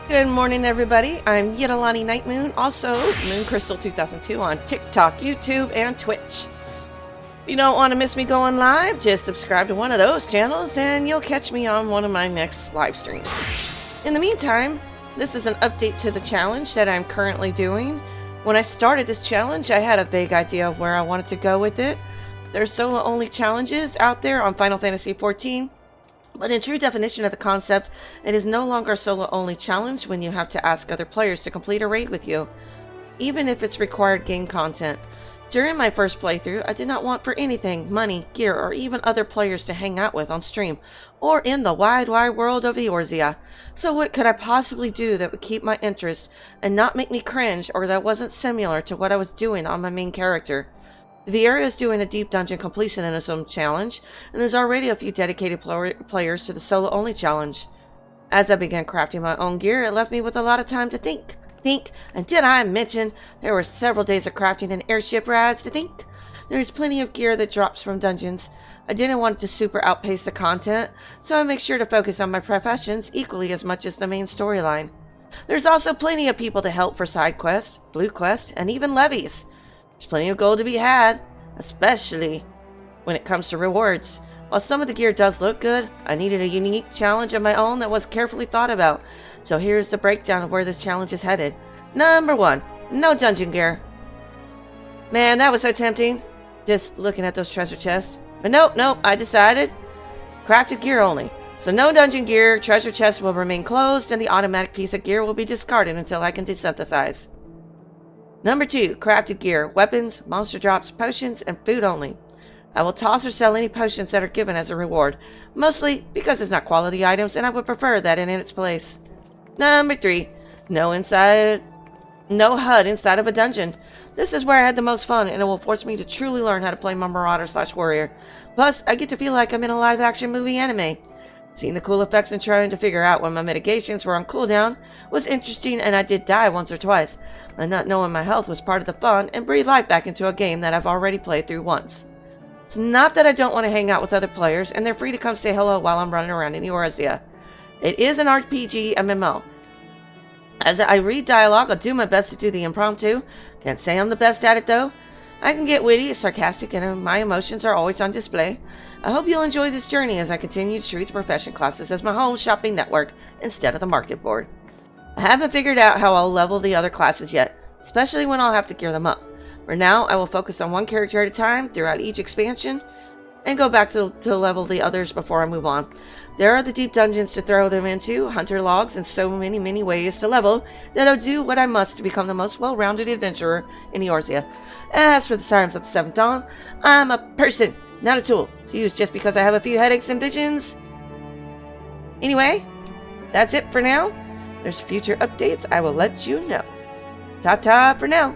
Good morning, everybody. I'm Yidalani Nightmoon, also Moon Crystal 2002 on TikTok, YouTube, and Twitch. If you don't want to miss me going live, just subscribe to one of those channels and you'll catch me on one of my next live streams. In the meantime, this is an update to the challenge that I'm currently doing. When I started this challenge, I had a vague idea of where I wanted to go with it. There are solo-only challenges out there on Final Fantasy XIV. But in true definition of the concept, it is no longer a solo-only challenge when you have to ask other players to complete a raid with you, even if it's required game content. During my first playthrough, I did not want for anything, money, gear, or even other players to hang out with on stream, or in the wide world of Eorzea. So what could I possibly do that would keep my interest and not make me cringe, or that wasn't similar to what I was doing on my main character? The area is doing a deep dungeon completionism challenge, and there's already a few dedicated players to the solo-only challenge. As I began crafting my own gear, it left me with a lot of time to think, and did I mention there were several days of crafting and airship rides to think? There is plenty of gear that drops from dungeons. I didn't want it to super outpace the content, so I make sure to focus on my professions equally as much as the main storyline. There's also plenty of people to help for side quests, blue quests, and even levies. There's plenty of gold to be had, especially when it comes to rewards. While some of the gear does look good, I needed a unique challenge of my own that was carefully thought about. So here's the breakdown of where this challenge is headed. Number 1, no dungeon gear. Man, that was so tempting, just looking at those treasure chests. But nope, I decided crafted gear only. So no dungeon gear, treasure chests will remain closed, and the automatic piece of gear will be discarded until I can desynthesize. Number 2, crafted gear, weapons, monster drops, potions, and food only. I will toss or sell any potions that are given as a reward, mostly because it's not quality items and I would prefer that in its place. Number 3, no HUD inside of a dungeon. This is where I had the most fun and it will force me to truly learn how to play my marauder/warrior. Plus, I get to feel like I'm in a live-action movie anime. Seeing the cool effects and trying to figure out when my mitigations were on cooldown was interesting, and I did die once or twice, but not knowing my health was part of the fun and breathed life back into a game that I've already played through once. It's not that I don't want to hang out with other players, and they're free to come say hello while I'm running around in Eorzea. It is an RPG MMO. As I read dialogue, I'll do my best to do the impromptu. Can't say I'm the best at it though. I can get witty, sarcastic, and my emotions are always on display. I hope you'll enjoy this journey as I continue to treat the profession classes as my home shopping network instead of the market board. I haven't figured out how I'll level the other classes yet, especially when I'll have to gear them up. For now, I will focus on one character at a time throughout each expansion and go back to level the others before I move on. There are the deep dungeons to throw them into, hunter logs, and so many ways to level that I'll do what I must to become the most well-rounded adventurer in Eorzea. As for the Sirens of the Seventh Dawn, I'm a person, not a tool, to use just because I have a few headaches and visions. Anyway, that's it for now. There's future updates, I will let you know. Ta-ta for now.